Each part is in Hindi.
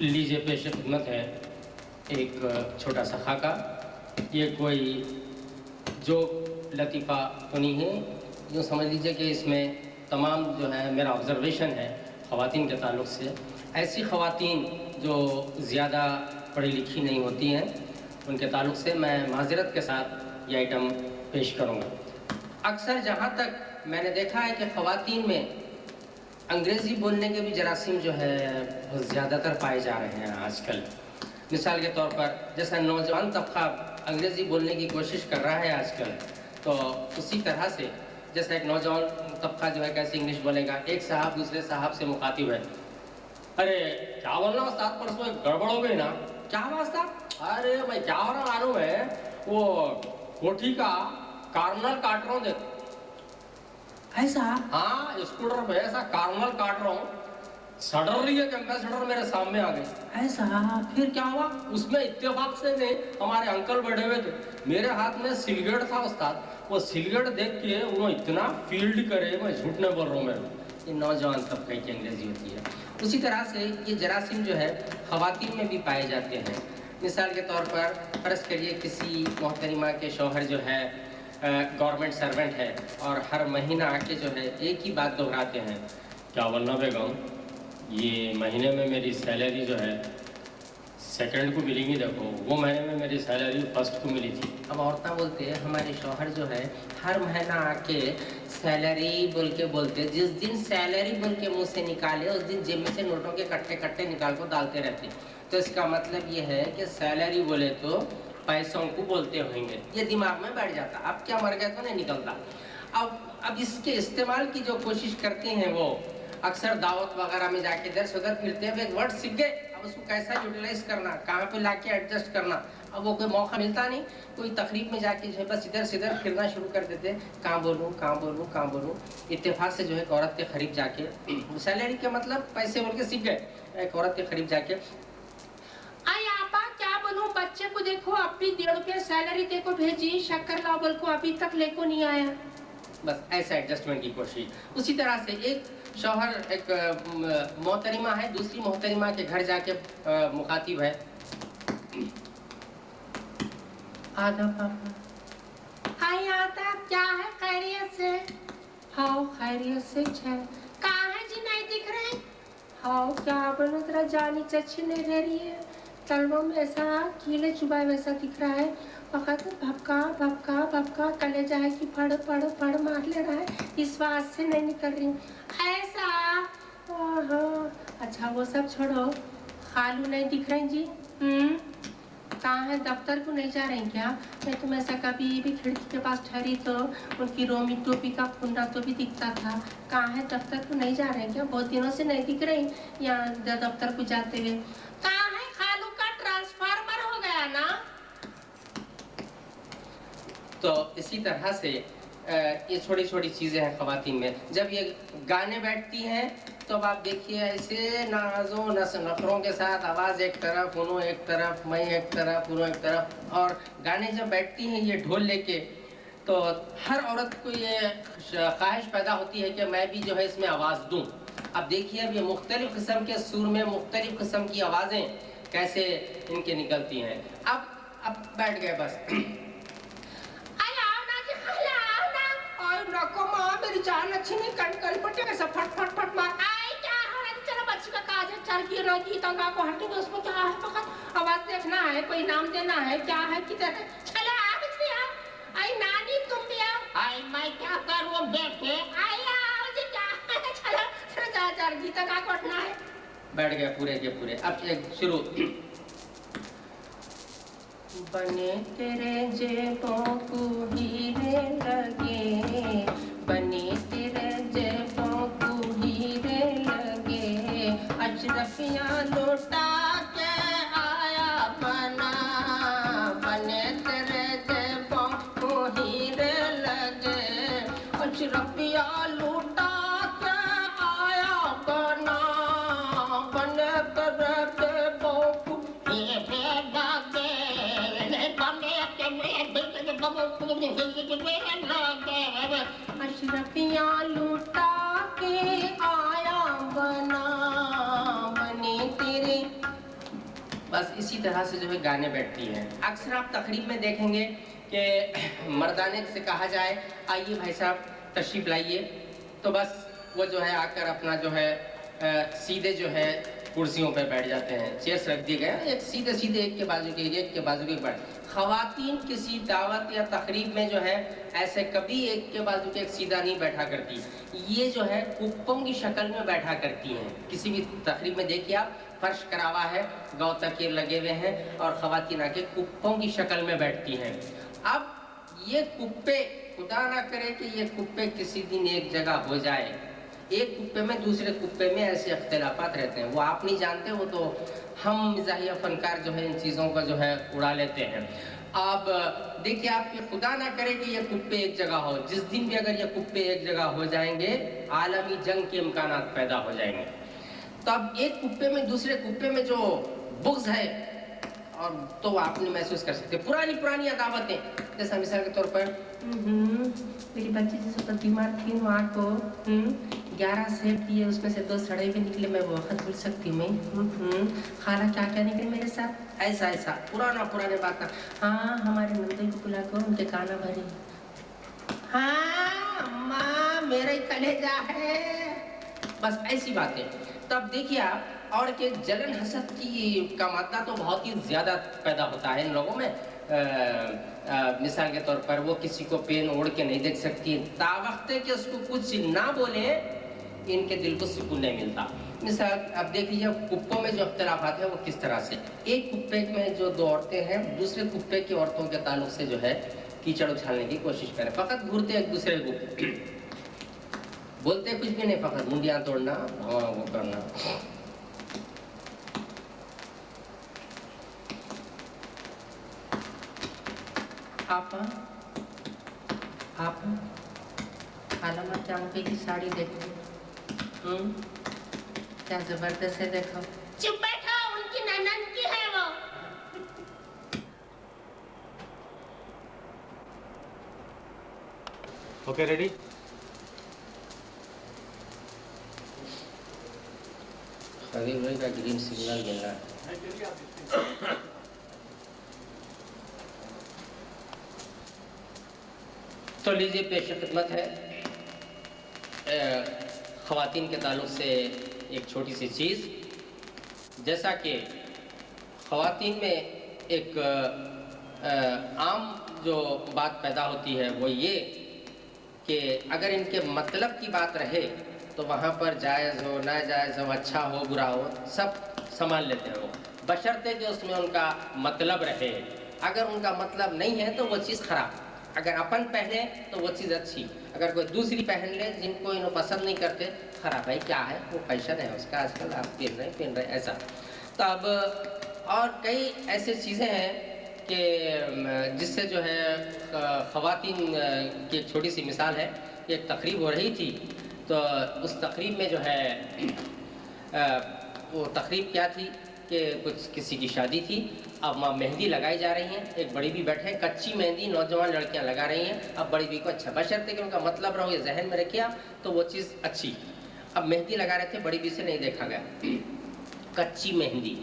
लीजिए पेश खिदमत है एक छोटा सा खाका। ये कोई जो लतीफ़ा तो नहीं है, यूँ समझ लीजिए कि इसमें तमाम जो है मेरा ऑब्ज़र्वेशन है ख़वातीन के ताल्लुक़ से। ऐसी ख़वातीन जो ज़्यादा पढ़ी लिखी नहीं होती हैं, उनके ताल्लुक़ से मैं माज़रत के साथ ये आइटम पेश करूँगा। अक्सर जहाँ तक मैंने देखा है कि ख़वातीन में अंग्रेज़ी बोलने के भी जरासीम जो है बहुत ज़्यादातर पाए जा रहे हैं आजकल। मिसाल के तौर पर जैसा नौजवान तबका अंग्रेज़ी बोलने की कोशिश कर रहा है आजकल, तो उसी तरह से जैसा एक नौजवान तबका जो है कैसे इंग्लिश बोलेगा। एक साहब दूसरे साहब से मुखातिब है, अरे क्या बोलना उस्ताद, परसों एक गड़बड़ हो गई ना। क्या हुआ उस्ताद? अरे मैं क्या हो रहा मालूम है, वो कोठी का कार्नल काट रहा हूँ। देख ऐसा? हाँ, स्कूटर पे ऐसा कार्नल काट रहा हूँ, सडनली एक एम्बेसडर मेरे सामने आ गए। ऐसा? फिर क्या हुआ? उसमें इत्तेफाक से ने हमारे अंकल बैठे हुए थे, मेरे हाथ में सिलगेट था उस्ताद। वो सिलगेट देख के उन्होंने इतना फील्ड करे, मैं झूठ नहीं बोल रहा हूँ। मैं ये नौजवान तबके की अंग्रेजी होती है। उसी तरह से ये जरासीम जो है ख़वातीन में भी पाए जाते हैं। मिसाल के तौर पर फ़र्ज़ करिए किसी मोहतरिमा के शौहर जो है गवर्नमेंट सर्वेंट है और हर महीना आके जो है एक ही बात दोहराते हैं, क्या बोलना बेगम, ये महीने में मेरी सैलरी जो है सेकंड को मिलेगी। देखो वो महीने में मेरी सैलरी फर्स्ट को मिली थी। अब औरतें बोलते हैं हमारे शौहर जो है हर महीना आके सैलरी बोल के बोलते, जिस दिन सैलरी बोल के मुँह से निकाले उस दिन जेब में से नोटों के कट्टे कट्टे निकाल को डालते रहते। तो इसका मतलब ये है कि सैलरी बोले तो पैसों को बोलते होंगे, ये दिमाग में बैठ जाता। अब क्या मर गया तो नहीं निकलता। अब इसके इस्तेमाल की जो कोशिश करते हैं वो अक्सर दावत वगैरह में जाके इधर से उधर फिरते हैं, एक वर्ड सीख गए, अब उसको कैसा यूटिलाइज करना, कहाँ पे लाके एडजस्ट करना, अब वो कोई मौका मिलता नहीं। कोई तकरीब में जाके जो है बस इधर से इधर फिरना शुरू कर देते, कहाँ बोलूँ कहाँ बोलूँ कहाँ बोलूँ। इत्तेफाक से जो है एक औरत के करीब जाके, सैलरी के मतलब पैसे बोल के सीख गए, एक औरत के करीब जाके, आई आपा क्या बोलूं, बच्चे को देखो अपनी 1.5 रुपया सैलरी देखो भेजी, शक्कर लाओ बोल को अभी तक लेको नहीं आया। बस ऐसा एडजस्टमेंट की कोशिश। उसी तरह से एक शौहर एक मोहतरिमा है दूसरी मोहतरिमा के घर जाके मुखातिब है, आधा पापा हाय आता क्या है खैरियत से? हाँ खैरियत से है। कहाँ है जी नहीं दिख रहे? हाँ क्या बोलो तेरा जानी चच्छी नहीं रह रही है, तलवों में ऐसा कीले चुबाए वैसा दिख रहा है, वक़्त भपका भपका भपका कलेजा है कि फड़ फड़ फड़ मार ले रहा है, इस बात से नहीं निकल रही ऐसा। अच्छा वो सब छोड़ो, खालू नहीं दिख रही जी? कहाँ है, दफ्तर को नहीं जा रही क्या? मैं तुम ऐसा कभी भी खिड़की के पास ठहरी तो उनकी रोमी टोपी का फुंडा तो भी दिखता था। कहाँ है, दफ्तर को नहीं जा रहे क्या? बहुत दिनों से नहीं दिख रही यहाँ दफ्तर को जाते हुए। कहाँ है, खालू का ट्रांसफार्मर हो गया ना। तो इसी तरह से ये छोटी छोटी चीज़ें हैं ख़वातीन में। जब ये गाने बैठती हैं तो अब आप देखिए ऐसे नाज़ों नखरों के साथ आवाज़ एक तरफ उन्हों एक तरफ, मैं एक तरफ उन्हों एक तरफ, और गाने जब बैठती हैं ये ढोल लेके तो हर औरत को ये ख्वाहिश पैदा होती है कि मैं भी जो है इसमें आवाज़ दूँ। अब देखिए अब ये मुख्तलिफ़ किस्म के सुर में मुख्तलिफ़ किस्म की आवाज़ें कैसे इनके निकलती हैं। अब बैठ गए बस। रखो माँ मेरी जान अच्छी नहीं, कन कन पटे कैसा फट फट फट मार। आई क्या हो रहा है, चलो बच्ची का काज है, चल की ना की तंगा को हटे तो उसमें क्या है, फकत आवाज देखना है, कोई नाम देना है, क्या है किधर है, चलो आ बच्ची आ। आई नानी तुम भी आओ। आई मैं क्या करूँ बेटे? आई आओ जी, क्या है, चलो चलो जा जा गीता का कोटना है। बैठ गया पूरे के पूरे। अब एक शुरू। बने तेरे जेबों को हीरे लगे, बने तेरे जेबों को हीरे लगे, अशरफियाँ लौटा के आया बना, बने तेरे जेबों को हीरे लगे, अशरफियाँ लौटा के आया बना, बने तेरे जेबों को हीरे लगे, अशरफियाँ लुटा के आया बना, बने तेरे बस इसी तरह से जो है गाने बैठती हैं। अक्सर आप तकरीब में देखेंगे कि मर्दाने से कहा जाए आइए भाई साहब तशरीफ़ लाइए, तो बस वो जो है आकर अपना जो है सीधे जो है कुर्सियों पर बैठ जाते हैं, चेयर्स रख दिए गए एक सीधे सीधे एक के बाजू के बैठ। ख़वातीन किसी दावत या तकरीब में जो है ऐसे कभी एक के बाजू के एक सीधा नहीं बैठा करती, ये जो है कुप्पों की शक्ल में बैठा करती हैं। किसी भी तकरीब में देखिए आप, फर्श करावा है, गौ तकीर लगे हुए हैं और ख़वातीन आके कुप्पों की शक्ल में बैठती हैं। अब ये कुप्पे, खुदा ना करे कि ये कुप्पे किसी दिन एक जगह हो जाए, एक कुप्पे में दूसरे कुप्पे में ऐसे अख्तिलाफात रहते हैं, वो आप नहीं जानते, वो तो हम मिज़ाहिया फनकार जो है इन चीज़ों का जो है उड़ा लेते हैं। अब देखिए आप, ये खुदा ना करे कि ये कुप्पे एक जगह हो, जिस दिन भी अगर ये कुप्पे एक जगह हो जाएंगे आलमी जंग के इम्कानात पैदा हो जाएंगे। तो अब एक कुप्पे में दूसरे कुप्पे में जो बुग़्ज़ है और तो आपने महसूस कर सकते पुरानी पुरानी अदावतें, जैसा मिसाल के तौर पर मेरी बच्ची जिस वक्त बीमार थी माँ को 11 सेब दिए, उसमें से 2 सड़े हुए निकले, मैं वो वक्त भूल सकती हूँ मैं। खाला क्या क्या निकले मेरे साथ, ऐसा ऐसा पुराने बात। हाँ हमारे नंदोई को बुला कर उनके काना भरे, हाँ अम्मा मेरा ही कलेजा है, बस ऐसी बातें। तब देखिए आप, और के जलन हसद की का मादा तो बहुत ही ज़्यादा पैदा होता है इन लोगों में। मिसाल के तौर पर वो किसी को पेन ओढ़ के नहीं देख सकती, तावख्ते कि उसको कुछ ना बोले इनके दिल को सुकून नहीं मिलता। मिसाल अब देख लीजिए कुप्पों में जो अख्तिलाफात है वो किस तरह से, एक कुप्पे में जो 2 औरतें हैं दूसरे कुप्पे की औरतों के ताल्लुक से जो है कीचड़ उछालने की कोशिश करें, फ़कत घूरते एक दूसरे को, बोलते कुछ भी नहीं, फ़कत मुंडियाँ तोड़ना वो करना। आप खाला चांपे की साड़ी देखो, क्या जबरदस्त है, देखो। चुप बैठो, उनकी ननद की है वो। Okay ready. खबीर भाई का ग्रीन सिग्नल मिल रहा है। तो लीजिए पेश खिदमत है ख़वातीन के ताल्लुक़ से एक छोटी सी चीज़। जैसा कि ख़वातीन में एक आम जो बात पैदा होती है वो ये कि अगर इनके मतलब की बात रहे तो वहाँ पर जायज़ हो नाजायज़ हो, अच्छा हो बुरा हो, सब संभाल लेते हैं वो, बशर्ते कि उसमें उनका मतलब रहे। अगर उनका मतलब नहीं है तो वो चीज़ ख़राब, अगर अपन पहने तो वो चीज़ अच्छी, अगर कोई दूसरी पहन ले जिनको इन्हें पसंद नहीं करते, ख़राब है, क्या है वो फैशन है उसका, आजकल आप पहन रहे ऐसा। तो अब और कई ऐसे चीज़ें हैं कि जिससे जो है ख़वातीन की एक छोटी सी मिसाल है। एक तकरीब हो रही थी, तो उस तकरीब में जो है वो तकरीब क्या थी कि कुछ किसी की शादी थी। अब मेहंदी लगाई जा रही हैं, एक बड़ी भी बैठे, कच्ची मेहंदी नौजवान लड़कियां लगा रही हैं। अब बड़ी भी को अच्छा, बशर्ते कि उनका मतलब रहो, ये जहन में रखिए तो वो चीज़ अच्छी। अब मेहंदी लगा रहे थे, बड़ी भी से नहीं देखा गया, कच्ची मेहंदी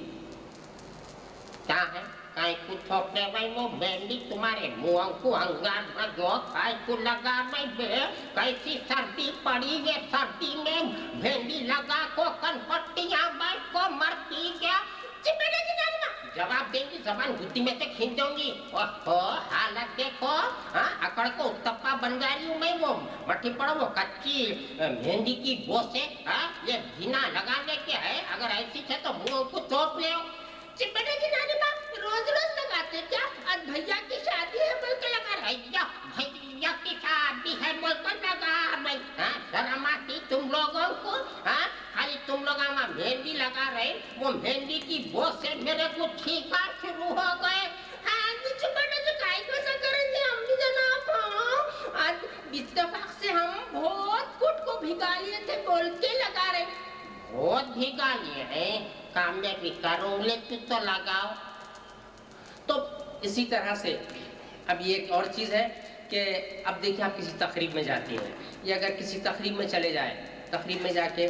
क्या है, काय को थोपने भाई वो मेहंदी तुम्हारे मुँह को अंगार रखो, काय को लगा भाई बे, कैसी सर्दी पड़ी है, सर्दी में मेहंदी लगा को कनपट्टियाँ बैठ को मरती क्या? चिपड़े की जाने ना जवाब देंगी, जबान गुत्ती में से खींच दूंगी। ओहो हालत देखो, हाँ अकड़ को उत्तप्पा बन जा रही हूँ मैं, वो मट्टी पड़ो वो कच्ची मेहंदी की वो से, हाँ ये बिना लगाने के है, अगर ऐसी है तो मुँह को थोप ले। चिपड़े की नानी माँ रोज रोज लगाते क्या? आज भैया की शादी है बोल के लगा रही क्या? भैया की शादी है बोल कर लगा रही, हाँ शर्म आती तुम लोगों को, हाँ खाली तुम लोग वहाँ मेहंदी लगा रहे, वो मेहंदी की वो से मेरे को छींका शुरू हो गए। हाँ चिपड़े जी काहे को ऐसा करेंगे हम भी जनाब, हाँ आज इत्तेफाक से हम बहुत कुट को भिगा लिए थे बोल के लगा रहे, बहुत भिगा लिए हैं, काम में भी करूँगे तो लगाओ। तो इसी तरह से अब ये एक और चीज़ है कि अब देखिए आप किसी तकरीब में जाती हैं या अगर किसी तकरीब में चले जाए, तकरीब में जाके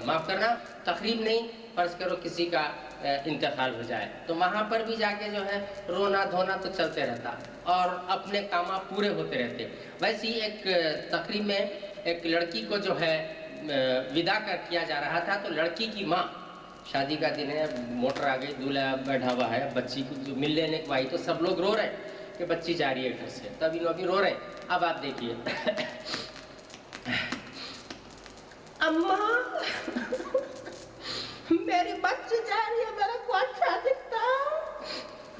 माफ़ करना, तकरीब नहीं, फर्ज करो किसी का इंतकाल हो जाए, तो वहाँ पर भी जाके जो है रोना धोना तो चलते रहता और अपने काम पूरे होते रहते। वैसे ही एक तकरीब में एक लड़की को जो है विदा कर किया जा रहा था, तो लड़की की माँ, शादी का दिन है, मोटर आ गई, दूल्हा बैठा हुआ है, बच्ची को जो मिल लेने को आई तो सब लोग रो रहे हैं कि बच्ची जा रही है घर से, तभी लोग भी रो रहे हैं। अब आप देखिए अम्मा मेरी बच्ची जा रही है, मेरा को अच्छा दिखता।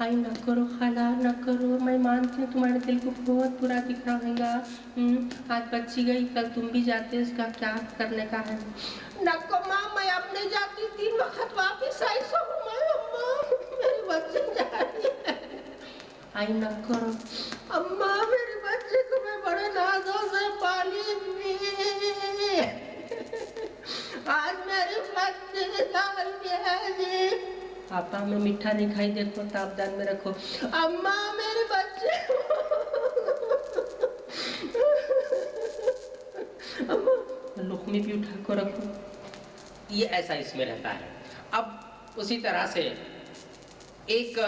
आई न करो खाला, न करो, मैं मानती हूँ तुम्हारे दिल को बहुत बुरा दिख रहा हैगा। आज बच्ची गई, कल तुम भी जाते, इसका क्या करने का है? नको माँ, मैं अब नहीं जाती, 3 वक्त वापिस आई सो मैं। अम्मा मेरी बच्ची जा रही है। आई न करो अम्मा, मेरी बच्ची को मैं बड़े नाजों से पाली थी, आज मेरी बच्ची निकाल गई। पापा मैं मीठा नहीं खाई, देखो सावधान में रखो। अम्मा मेरी बच्ची अम्मा लुकमी भी उठा कर रखो। ये ऐसा इसमें रहता है। अब उसी तरह से एक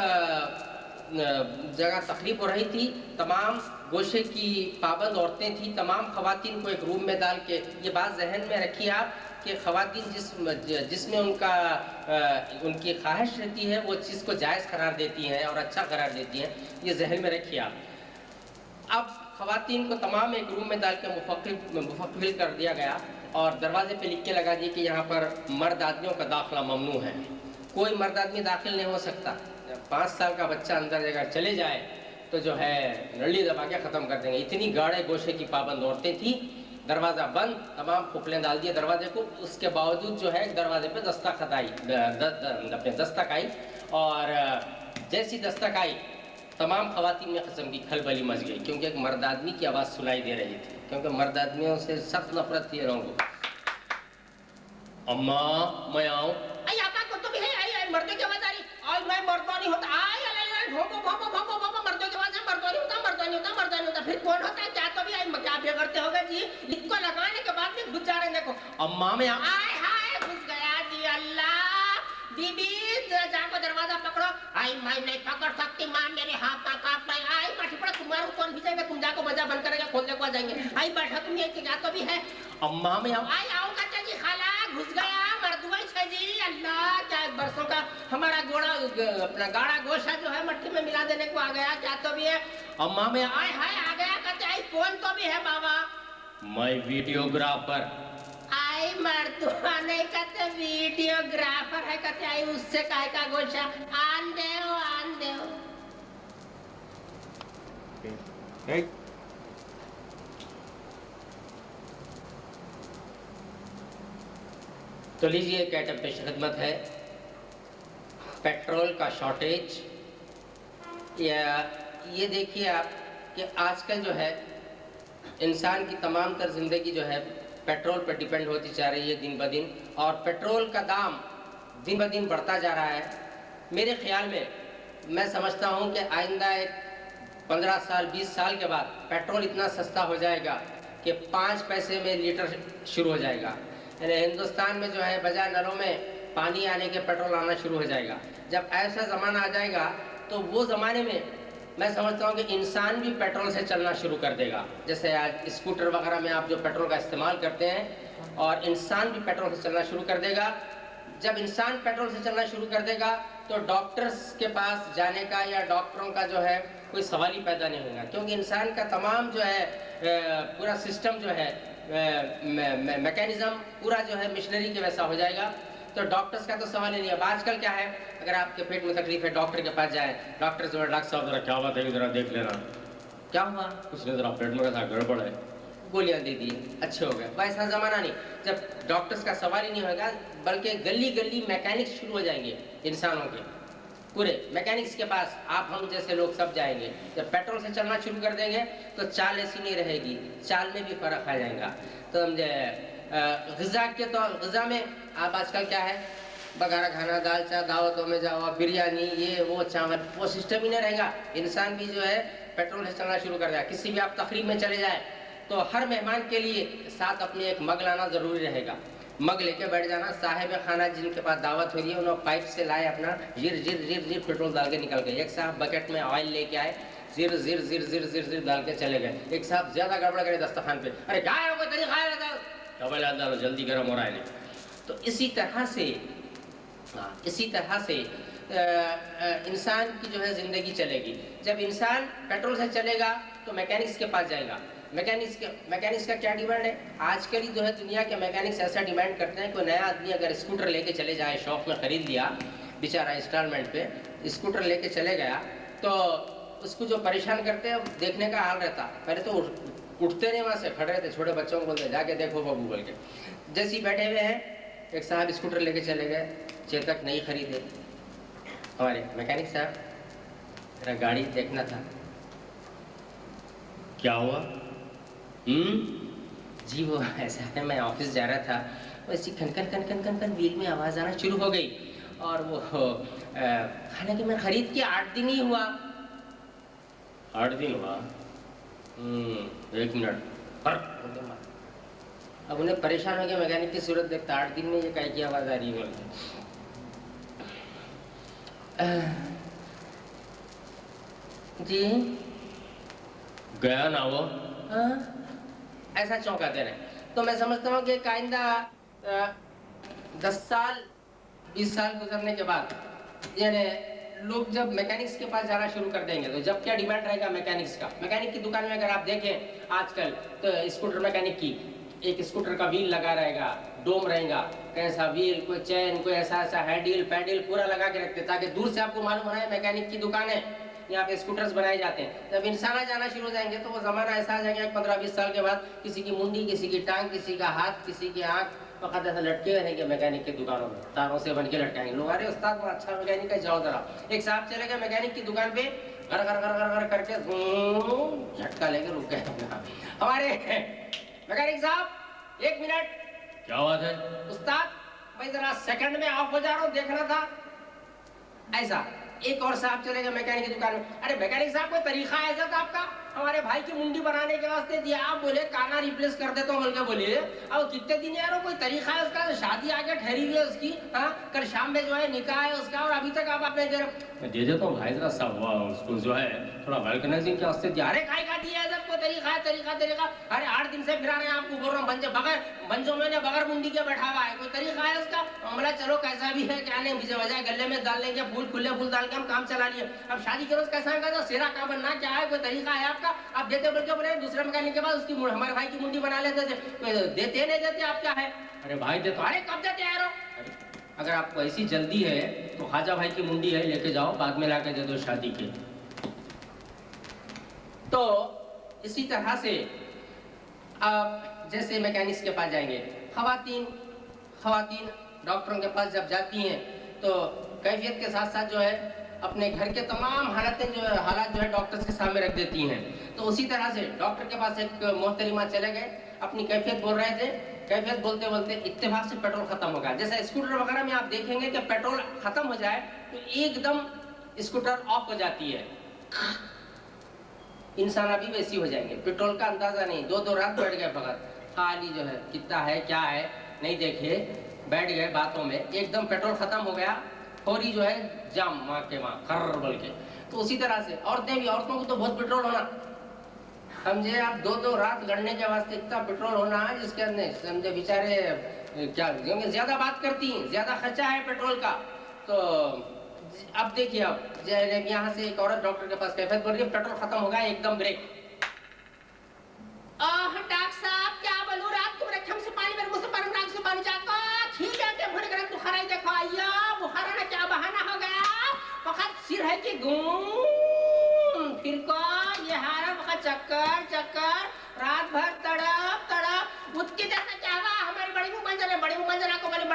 जगह तकरीब हो रही थी, तमाम गोशे की पाबंद औरतें थी, तमाम खवातीन को एक रूम में डाल के, ये बात जहन में रखिए आप कि खवातीन जिसमें उनकी ख्वाहिश रहती है वो चीज़ को जायज़ करार देती हैं और अच्छा करार देती हैं, ये जहन में रखिए आप। अब खवातीन को तमाम एक रूम में डाल के मुफक्किल कर दिया गया और दरवाजे पे लिख के लगा दिया कि यहाँ पर मर्द आदमियों का दाखिला ममनू है, कोई मर्द आदमी दाखिल नहीं हो सकता। 5 साल का बच्चा अंदर अगर चले जाए तो जो है नली दबा के ख़त्म कर देंगे। इतनी गाढ़े गोशे की पाबंद औरतें थी। दरवाज़ा बंद, तमाम खुफलें डाल दिए दरवाजे को, उसके बावजूद जो है दरवाजे पे दस्तक आई, अपने दस्तक आई, और जैसी दस्तक आई तमाम खवातीन में किस्म की खलबली मच गई, क्योंकि एक मर्द आदमी की आवाज़ सुनाई दे रही थी, क्योंकि मर्द आदमियों से सख्त नफरत थी लोगों को। अम्मा मैं आऊँ? तो भी है, आई मर्दों की आवाज आ रही, आज मैं मर्दों नहीं होता, भोंको भोंको भोंको भोंको, मर्दों की आवाज है, मर्दों नहीं होता, मर्दों नहीं होता, मर्दों नहीं होता, फिर कौन होता है? क्या तो भी आई, क्या बिगड़ते होगे जी? इसको लगाने के बाद भी घुस जा रहे हैं, देखो। अम्मा मैं आए हाय घुस गया जी, अल्लाह। बीबी जाको दरवाजा पकड़ो। आई मैं नहीं पकड़ सकती माँ, मेरे हाथ का काट पाए। आई बैठी पड़ा, तुम्हारा कौन भेजेगा, तुम जाको बजा बंद करेगा, खोलने को आ जाएंगे। आई बैठा तुम ये क्या तो भी है। अम्मा मैं आऊँ? आई आऊँगा जी, खाला घुस गया मर्दुआ छे जी, अल्लाह। क्या बरसों का हमारा गोड़ा, अपना गाढ़ा गोशा जो है मट्टी में मिला देने को आ गया, क्या तो भी है। अम्मा मैं आए हाय आ गया, कहते आई कौन तो भी है बाबा? मैं वीडियोग्राफर। आई मर्दुआ नहीं कहते, वीडियोग्राफर है, कहते आई उससे काहे का गोशा, आन दे हो, आन दे हो। तो लीजिए कैटअप पेश खिदमत है, पेट्रोल का शॉर्टेज। या ये देखिए आप कि आजकल जो है इंसान की तमाम तर ज़िंदगी जो है पेट्रोल पर डिपेंड होती जा रही है दिन ब दिन, और पेट्रोल का दाम दिन ब दिन बढ़ता जा रहा है। मेरे ख्याल में मैं समझता हूँ कि आइंदा एक 15 साल 20 साल के बाद पेट्रोल इतना सस्ता हो जाएगा कि 5 पैसे में लीटर शुरू हो जाएगा। यानी हिंदुस्तान में जो है बजाय नलों में पानी आने के पेट्रोल आना शुरू हो जाएगा। जब ऐसा ज़माना आ जाएगा तो वो ज़माने में मैं समझता हूँ कि इंसान भी पेट्रोल से चलना शुरू कर देगा। जैसे आज स्कूटर वगैरह में आप जो पेट्रोल का इस्तेमाल करते हैं, और इंसान भी पेट्रोल से चलना शुरू कर देगा। जब इंसान पेट्रोल से चलना शुरू कर देगा तो डॉक्टर्स के पास जाने का या डॉक्टरों का जो है कोई सवाल ही पैदा नहीं होगा, क्योंकि इंसान का तमाम जो है पूरा सिस्टम जो है मैकेनिज्म पूरा जो है मशीनरी के वैसा हो जाएगा, तो डॉक्टर्स का तो सवाल ही नहीं है। अब आजकल क्या है, अगर आपके पेट में तकलीफ है डॉक्टर के पास जाए, डॉक्टर जो है डॉक्टर साहब जरा क्या बात है, जरा देख लेना, क्या हुआ, कुछ नहीं, जरा पेट में कैसा गड़बड़ है, गोलियां दे दी, अच्छे हो गए। वैसा ज़माना नहीं, जब डॉक्टर्स का सवाल ही नहीं होगा, बल्कि गली गली मैकेनिक्स शुरू हो जाएंगे इंसानों के, पूरे मैकेनिक्स के पास आप हम जैसे लोग सब जाएंगे। जब पेट्रोल से चलना शुरू कर देंगे तो चाल ऐसी नहीं रहेगी, चाल में भी फ़र्क आ जाएगा। तो हम ग़िज़ा के तो ग़िज़ा में आप आजकल क्या है, बघारा खाना, दाल चाय, दावतों में जाओ, बिरयानी, ये वो चावल, वो सिस्टम ही नहीं रहेगा। इंसान भी जो है पेट्रोल से चलना शुरू कर देगा। किसी भी आप तकरीब में चले जाए तो हर मेहमान के लिए साथ अपने एक मग लाना ज़रूरी रहेगा। मग लेके बैठ जाना, साहिब खाना जिनके पास दावत हो रही है उन्होंने पाइप से लाए अपना, जिर जिर जिर जिर पेट्रोल डाल के निकल गए। एक साहब बकेट में ऑयल लेके आए, जिर जिर जिर जिर जिर जिर डाल के चले गए। एक साहब ज्यादा गड़बड़ करे दस्तरखान पे, अरे क्या है कोई तरीका है डबल डालो जल्दी गर्म हो रहा है। तो इसी तरह से इंसान की जो है ज़िंदगी चलेगी। जब इंसान पेट्रोल से चलेगा तो मैकेनिक्स के पास जाएगा। मैकेनिक्स का क्या डिमांड है आजकल? जो है दुनिया के मैकेनिक्स ऐसा डिमांड करते हैं, कोई नया आदमी अगर स्कूटर लेके चले जाए, शौक में खरीद लिया बेचारा इंस्टॉलमेंट पे, स्कूटर लेके चले गया तो उसको जो परेशान करते हैं देखने का हाल रहता। पहले तो उठते नहीं वहाँ से, खड़े रहते, छोटे बच्चों को बोलते जाके देखो बाबू बोल के। जैसे ही बैठे हुए हैं, एक साहब स्कूटर लेके चले गए, चेतक नहीं खरीदे। हमारे मैकेनिक साहब, मेरा गाड़ी देखना था। क्या हुआ? जी वो ऐसा है, मैं ऑफिस जा रहा था, वैसी खनखन खनखन खनखन व्हील में आवाज़ आना शुरू हो गई, और वो हालांकि मैं खरीद के 8 दिन ही हुआ। 8 दिन हुआ? 1 मिनट। अब उन्हें परेशान हो गया, मैकेनिक की सूरत देखता, 8 दिन में ये काय की आवाज़ आ रही है बोलते। जी गया ना वो? ऐसा चौंकाते रहे। तो मैं समझता हूँ कि काइंदा 10 साल 20 साल गुजरने के बाद यानी लोग जब मैकेनिक्स के पास जाना शुरू कर देंगे, तो जब क्या डिमांड रहेगा मैकेनिक्स का। मैकेनिक की दुकान में अगर आप देखें आजकल तो स्कूटर मैकेनिक की एक स्कूटर का व्हील लगा रहेगा, डोम रहेगा, कैसा व्हील, कोई चैन, कोई ऐसा ऐसा हैंडल पैडल पूरा लगा के रखते, ताकि दूर से आपको मालूम हो रहा है मैकेनिक की दुकान है, यहाँ पे स्कूटर्स बनाए जाते हैं। जब इंसान जाना शुरू हो जाएंगे तो वो जमाना ऐसा आ जाएगा 15-20 साल के बाद, किसी की मुंडी, किसी की टांग, किसी का हाथ, किसी की आंख वक्त ऐसा लटके रहेंगे मैकेनिक की दुकानों में, तारों से बन के लटकाएंगे लोग। अरे उस्ताद वो अच्छा मैकेनिक है, जाओ जरा। एक साहब चले गए मैकेनिक की दुकान पे, घर घर घर घर घर करके झटका लेके रुक गए। हमारे मैकेनिक साहब 1 मिनट। क्या बात है उस्ताद? भाई जरा सेकंड में ऑफ हो जा रहा हूँ, देखना था। ऐसा एक और साहब चले गए मैकेनिक की दुकान में, अरे मैकेनिक साहब कोई तरीका है ऐसा आपका? हमारे भाई की मुंडी बनाने के वास्ते दिया, आप बोले काना रिप्लेस कर देता हूँ बोल के बोले। अब कितने दिन यार कोई तरीका है उसका? शादी आगे ठहरी हुई है उसकी, हाँ कल शाम में जो है निकाह है उसका, और अभी तक आप अपने दे देता हूँ भाई जरा सब उसको जो है थोड़ा वल्कनाइजिंग के वास्ते दिया। अरे काय का दिया है सबको तरीका है, तरीका। अरे 8 दिन से फिरा रहे हैं आपको, बोल रहा हूँ बंजो मैंने बगैर मुंडी के बैठा हुआ है, कोई तरीका है उसका? बोला चलो कैसा भी है, क्या नहीं, बीजे बजाय गले में डाल लेंगे फूल, खुले फूल डाल के हम काम चला लिए। अब शादी के रोज कैसा है, सेरा का बनना क्या है, कोई तरीका है आपका? आप देते बोल के बोले, दूसरे मैकेनिक के बाद उसकी हमारे भाई की मुंडी बना लेते थे, देते नहीं देते आप क्या है? अरे भाई देते। अरे कब देते यार? अगर आपको ऐसी जल्दी है तो ख्वाजा भाई की मुंडी है, लेके जाओ, बाद में लाके दे दो शादी के। तो इसी तरह से आप जैसे मैकेनिक्स के पास जाएंगे, खवातीन डॉक्टरों के पास जब जाती हैं तो कैफियत के साथ साथ जो है अपने घर के तमाम हालात जो है डॉक्टर्स के सामने रख देती हैं। तो उसी तरह से डॉक्टर के पास एक मोहतरिमा चले गए, अपनी कैफियत बोल रहे थे, कैफियत बोलते बोलते इत्तेफाक से पेट्रोल खत्म हो गया। जैसे स्कूटर वगैरह में आप देखेंगे कि पेट्रोल खत्म हो जाए तो एकदम स्कूटर ऑफ हो जाती है। इंसान अभी वैसी हो जाएंगे, पेट्रोल का अंदाजा नहीं, 2 रात बैठ गए फकत, खाली जो है कितना है क्या है नहीं देखे, बैठ गए बातों में, एकदम पेट्रोल खत्म हो गया, फौरी जो है जाम वहाँ के वहाँ खर्र बोल के। तो उसी तरह से औरतें भी, औरतों को तो बहुत पेट्रोल होना, समझे आप, 2 रात लड़ने के वास्ते इतना पेट्रोल होना है जिसके अंदर समझे बेचारे क्या, क्योंकि ज्यादा बात करती हैं, ज्यादा खर्चा है पेट्रोल का। तो अब देखिए, अब यहाँ से एक औरत डॉक्टर के पास कैफियत बोल रही है, पेट्रोल खत्म हो गया, एकदम ब्रेक। डॉक्टर साहब क्या बोलूं, रात को रखम से पानी मेरे मुंह से पानी, नाक से पानी जाता, ठीक है के भर गरम बुखार है, देखो आइया बुखार ना क्या बहाना हो गया, वक्त सिर है कि घूम फिर को ये हारा वक्त चक्कर रात भर तड़प उसके जैसा क्या हुआ? हमारी बड़ी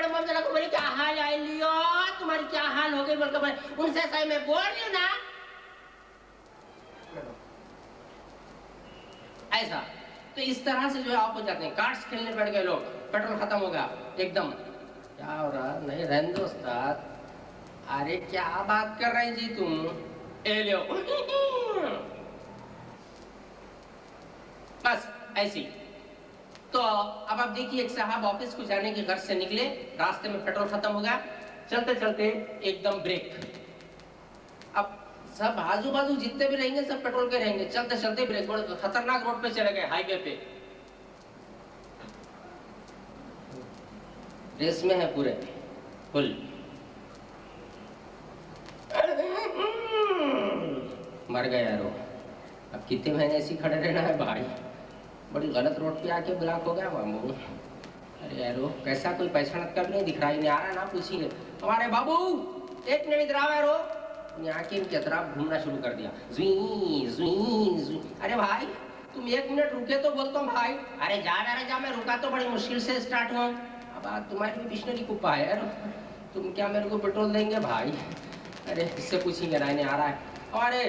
मंजरा को बोली क्या हाल है लियो, तुम्हारी क्या हाल हो गई बोल, उनसे सही मैं बोल रही हूँ ना ऐसा। तो इस तरह से जो है आप हो जाते हैं, कार्ड्स खेलने बैठ गए लोग, पेट्रोल खत्म हो गया एकदम, क्या हो रहा नहीं रहने दो उस्ताद, अरे क्या बात कर रहे जी तुम, ए लो बस ऐसी। तो अब आप देखिए, एक साहब ऑफिस को जाने के घर से निकले, रास्ते में पेट्रोल खत्म हो गया, चलते चलते एकदम ब्रेक। अब सब आजू बाजू जितने भी रहेंगे सब पेट्रोल के रहेंगे, चलते चलते ब्रेक, खतरनाक रोड पे चले गए, हाईवे पे रेस में है पूरे फुल। मर गए यारो। अब कितने महीने ऐसे खड़े रहना है भाई, बड़ी गलत रोड पे आके ब्लॉक हो गया मामू। अरे यारो, कैसा कोई पहचान कर नहीं दिख रहा, ही नहीं आ रहा ना पूछिए। हमारे बाबू एक मिनट इधर आओ यारो। यहाँ के इनकी तरफ घूमना शुरू कर दिया, ज़ुई ज़ुई ज़ुई। अरे भाई तुम एक मिनट रुके तो बोलता हूँ भाई। अरे जा, मैं रुका तो बड़ी मुश्किल से स्टार्ट हुआ। अब तुम्हारी भी मिशनरी कुप्पा है यार, तुम क्या मेरे को पेट्रोल देंगे भाई? अरे इससे पूछेंगे, नहीं आ रहा है। अरे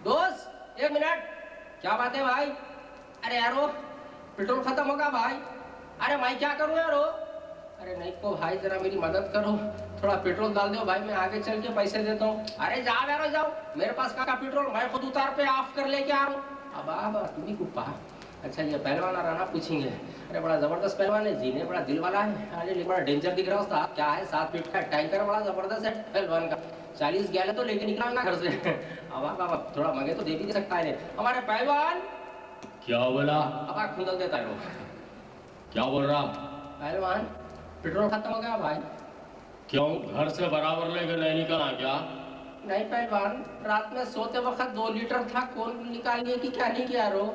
दोस्त एक मिनट, क्या बात है भाई? अरे यारो पेट्रोल खत्म होगा भाई। अरे मैं क्या करूं यारो? अरे नहीं को भाई, जरा मेरी मदद करो, थोड़ा पेट्रोल डाल दो भाई, मैं आगे चल के पैसे देता हूँ। अरे जाओ यारो जाओ, मेरे पास का पेट्रोल मैं खुद उतार पे ऑफ कर लेके आ रहा हूँ। अब तुम ही कुप्पा। अच्छा ये पहलवान आ रहा ना, पूछेंगे। अरे बड़ा जबरदस्त पहलवान है, जीने बड़ा दिल वाला है। अरे बड़ा डेंजर दिख रहा है, क्या है 7 फीट का टैंकर, बड़ा जबरदस्त है पहलवान का। 40 गैलन तो लेके निकला ना घर से। अब थोड़ा मंगे तो दे भी सकता है हमारे पहलवान। क्या बोला? अब खुंदल देता है वो। क्या बोल रहा? पहलवान पेट्रोल खत्म हो गया भाई। क्यों, घर से बराबर लेके नहीं निकला क्या? नहीं पहलवान, रात में सोते वक्त 2 लीटर था, कौन निकाल लिया कि क्या नहीं किया रो?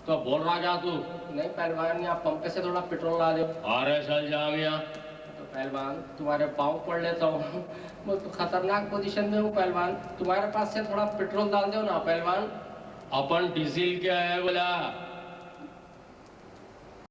तो बोल रहा क्या तू? नहीं पहलवान, यहाँ पंप से थोड़ा पेट्रोल ला दो। अरे चल जा मियां। तो पहलवान तुम्हारे पाँव पड़ लेता हूँ, मैं तो खतरनाक पोजीशन में हूँ पहलवान, तुम्हारे पास से थोड़ा पेट्रोल डाल दो ना पहलवान। अपन डीजल क्या है बोला?